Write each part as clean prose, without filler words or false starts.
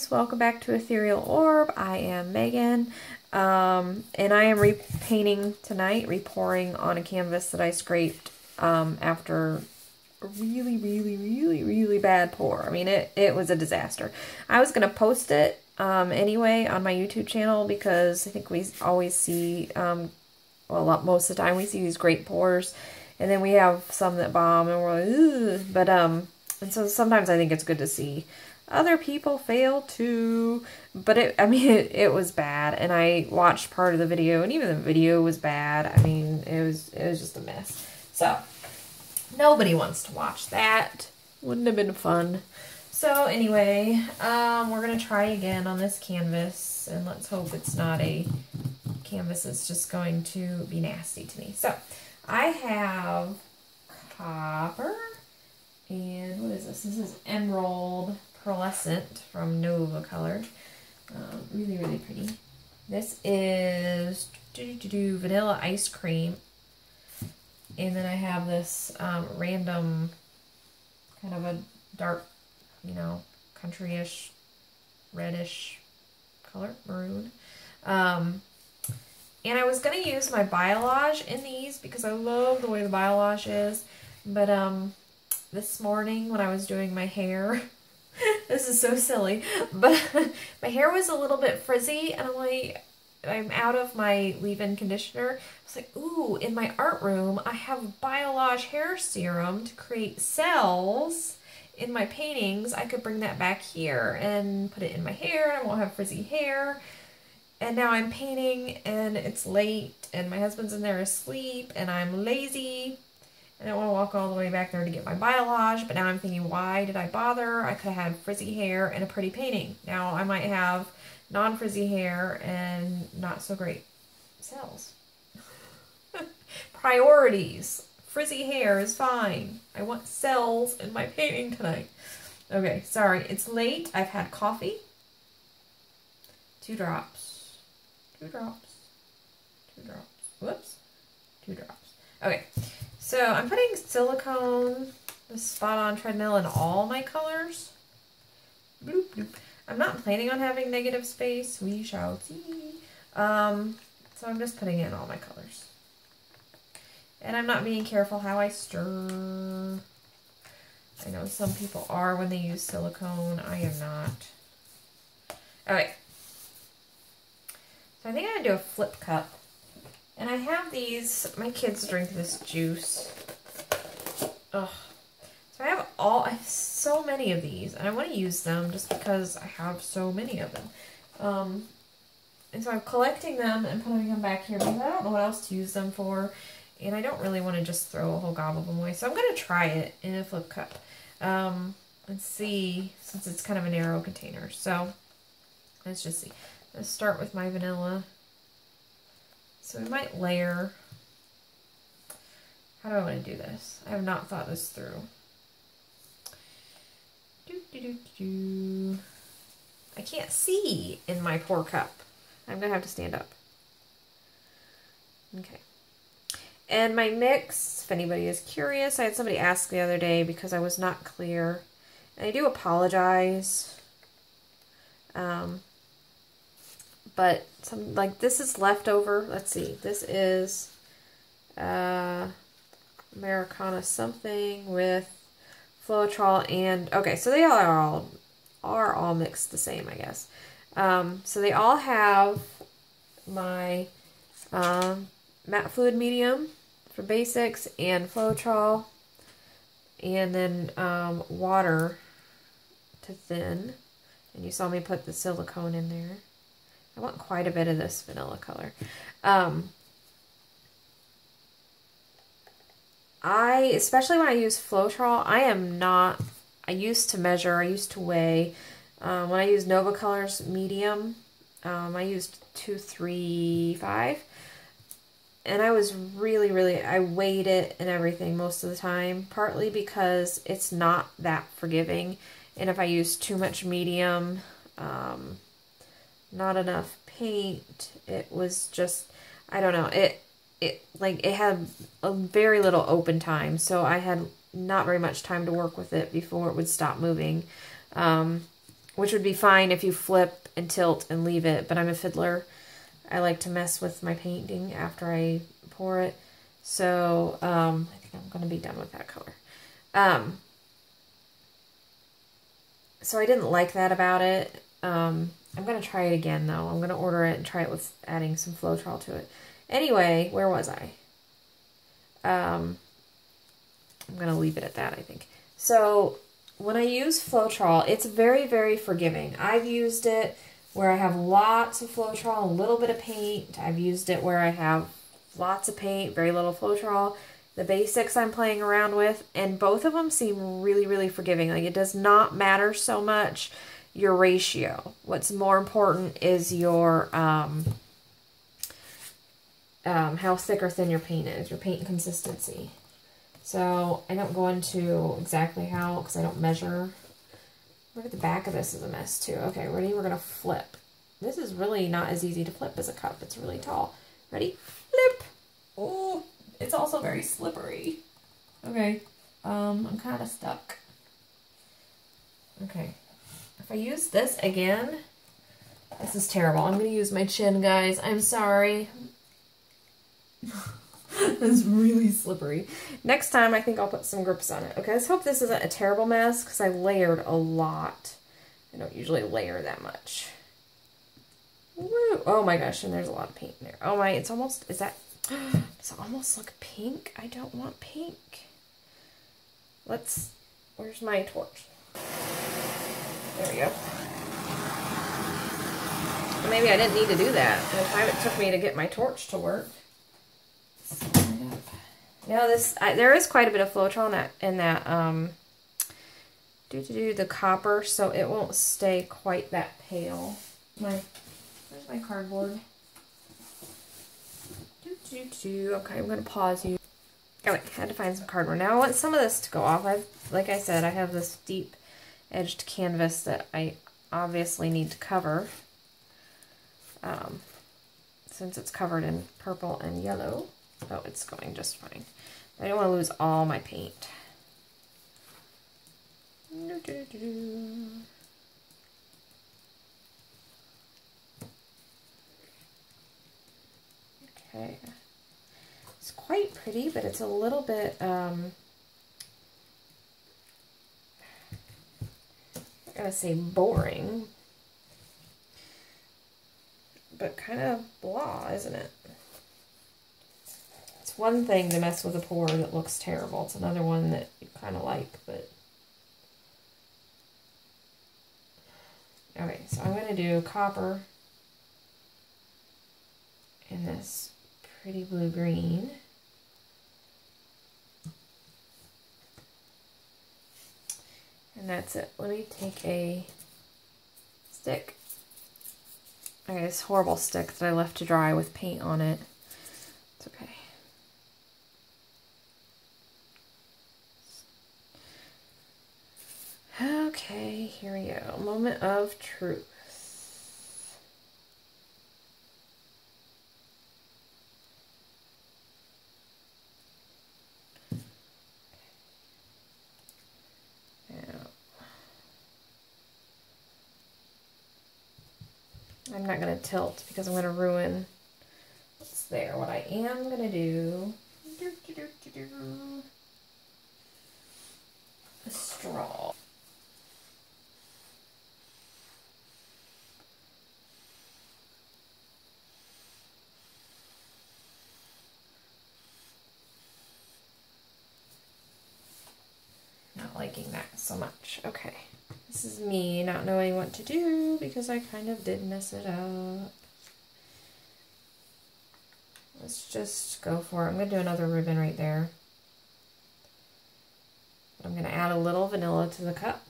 guys, welcome back to Ethereal Orb. I am Megan, and I am repainting tonight, repouring on a canvas that I scraped after a really bad pour. I mean, it was a disaster. I was going to post it anyway on my YouTube channel because I think we always see, well, most of the time we see these great pours, and then we have some that bomb and we're like, ugh. But, and so sometimes I think it's good to see other people fail too, but it was bad, and I watched part of the video, and even the video was bad. I mean, it was just a mess. So nobody wants to watch that. Wouldn't have been fun. So anyway, we're gonna try again on this canvas, and let's hope it's not a canvas that's just going to be nasty to me. So I have copper, and what is this? This is Emerald Pearlescent from Nova Color. Really pretty. This is Vanilla Ice Cream. And then I have this random kind of a dark, country-ish, reddish color, maroon. And I was going to use my Biolage in these because I love the way the Biolage is. But this morning when I was doing my hair, this is so silly, but my hair was a little bit frizzy, and I'm out of my leave-in conditioner. I was like, ooh, in my art room, I have Biolage hair serum to create cells in my paintings. I could bring that back here and put it in my hair, and I won't have frizzy hair. And now I'm painting, and it's late, and my husband's in there asleep, and I'm lazy. I don't want to walk all the way back there to get my Biolage, but now I'm thinking, why did I bother? I could have had frizzy hair and a pretty painting. Now I might have non-frizzy hair and not so great cells. Priorities. Frizzy hair is fine. I want cells in my painting tonight. Okay, sorry. It's late. I've had coffee. 2 drops. 2 drops. 2 drops. Whoops. 2 drops. Okay. So I'm putting silicone, the Spot On Treadmill, in all my colors. Bloop, bloop. I'm not planning on having negative space. We shall see. So I'm just putting it in all my colors. And I'm not being careful how I stir. I know some people are when they use silicone. I am not. Okay. So I think I'm going to do a flip cup. And I have these, my kids drink this juice. Ugh. So I have so many of these, and I want to use them just because I have so many of them. And so I'm collecting them and putting them back here because I don't know what else to use them for, and I don't really want to just throw a whole gob of them away. So I'm going to try it in a flip cup and see, since it's kind of a narrow container. So let's just see. Let's start with my vanilla. So we might layer. How do I want to do this? I have not thought this through. I can't see in my pour cup. I'm going to have to stand up. Okay. And my mix, if anybody is curious, I had somebody ask the other day because I was not clear. And I do apologize. But this is leftover. Let's see. This is Americana something with Floetrol and, okay, so they are all mixed the same, I guess. So they all have my matte fluid medium for basics and Floetrol, and then water to thin. And you saw me put the silicone in there. I want quite a bit of this vanilla color. Especially when I use Floetrol, I used to measure, I used to weigh. When I use Nova Colors medium, I used 235. And I was I weighed it and everything most of the time, partly because it's not that forgiving. And if I use too much medium, not enough paint, it was just, I don't know, it had a very little open time, so I had not very much time to work with it before it would stop moving. which would be fine if you flip and tilt and leave it, but I'm a fiddler. I like to mess with my painting after I pour it. So, I think I'm going to be done with that color. So I didn't like that about it. I'm going to try it again, though. I'm going to order it and try it with adding some Floetrol to it. Anyway, where was I? I'm going to leave it at that, I think. So when I use Floetrol, it's very, very forgiving. I've used it where I have lots of Floetrol, a little bit of paint. I've used it where I have lots of paint, very little Floetrol. The basics I'm playing around with, and both of them seem really, really forgiving. Like, it does not matter so much your ratio. What's more important is your, how thick or thin your paint is, your paint consistency. So I don't go into exactly how, because I don't measure. Look at the back of this is a mess too. Okay, ready? We're going to flip. This is really not as easy to flip as a cup. It's really tall. Ready? Flip! Oh, it's also very slippery. Okay, I'm kind of stuck. Okay, if I use this again, this is terrible. I'm going to use my chin, guys. I'm sorry. It's really slippery. Next time, I think I'll put some grips on it. Okay, let's hope this isn't a terrible mess, because I layered a lot. I don't usually layer that much. Woo! Oh my gosh, and there's a lot of paint in there. Oh my, it's almost, does it almost look pink? I don't want pink. Where's my torch? There we go. Maybe I didn't need to do that. The time it took me to get my torch to work. Now there is quite a bit of Floetrol in that the copper, so it won't stay quite that pale. Where's my cardboard? Okay, I'm gonna pause you. Oh wait, I had to find some cardboard. Now I want some of this to go off. Like I said, I have this deep edged canvas that I obviously need to cover. Since it's covered in purple and yellow. Oh, it's going just fine. I don't want to lose all my paint. Okay. It's quite pretty, but it's a little bit, I'm not going to say boring, but kind of blah, isn't it? It's one thing to mess with a pour that looks terrible. It's another one that you kind of like, but... Okay, so I'm going to do copper in this pretty blue-green. And that's it. Let me take a stick. Okay, this horrible stick that I left to dry with paint on it. It's okay. Okay, here we go. Moment of truth. Now, I'm not going to tilt because I'm going to ruin what's there. What I am going to do, a straw. Not liking that so much. Okay. This is me not knowing what to do because I kind of did mess it up. Let's just go for it. I'm going to do another ribbon right there. I'm going to add a little vanilla to the cup.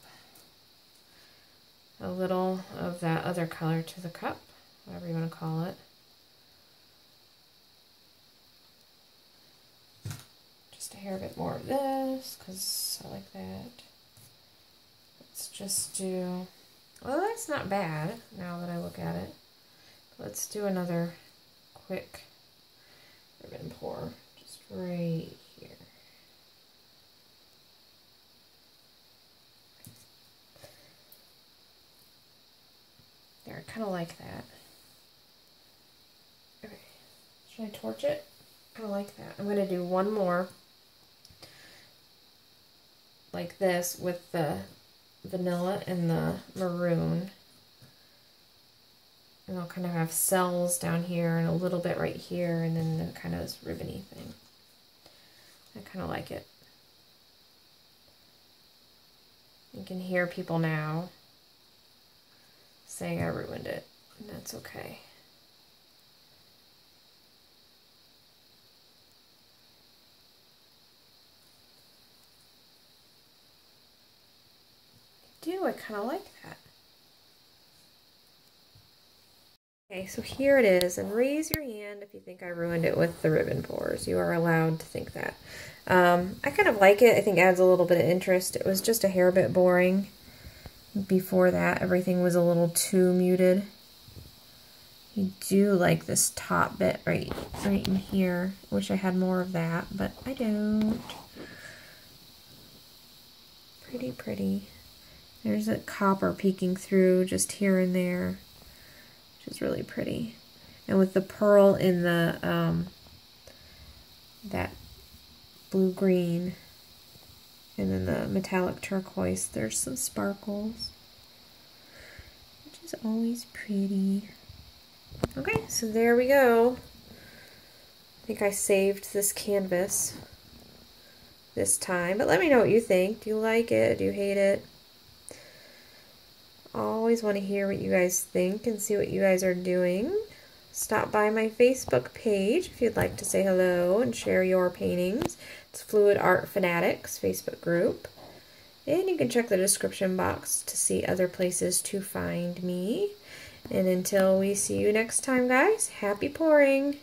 A little of that other color to the cup, whatever you want to call it. Just a hair bit more of this, because I like that. Let's just do, well, that's not bad now that I look at it. Let's do another quick ribbon pour, just right here. There, I kind of like that. Okay, should I torch it? I kind of like that. I'm going to do one more like this with the vanilla and the maroon. And I'll kind of have cells down here and a little bit right here, and then the kind of this ribbony thing. I kind of like it. You can hear people now saying I ruined it, and that's okay. I kind of like that. Okay, so here it is, and raise your hand if you think I ruined it with the ribbon pores. You are allowed to think that. I kind of like it. I think it adds a little bit of interest. It was just a hair bit boring. Before that, everything was a little too muted. I do like this top bit right in here. Wish I had more of that, but I don't. Pretty, pretty. There's a copper peeking through just here and there, which is really pretty. And with the pearl in the, that blue-green, and then the metallic turquoise, there's some sparkles, which is always pretty. Okay, so there we go. I think I saved this canvas this time, but let me know what you think. Do you like it? Do you hate it? Always want to hear what you guys think and see what you guys are doing. Stop by my Facebook page if you'd like to say hello and share your paintings. It's Fluid Art Fanatics Facebook group. And you can check the description box to see other places to find me. And until we see you next time, guys, happy pouring!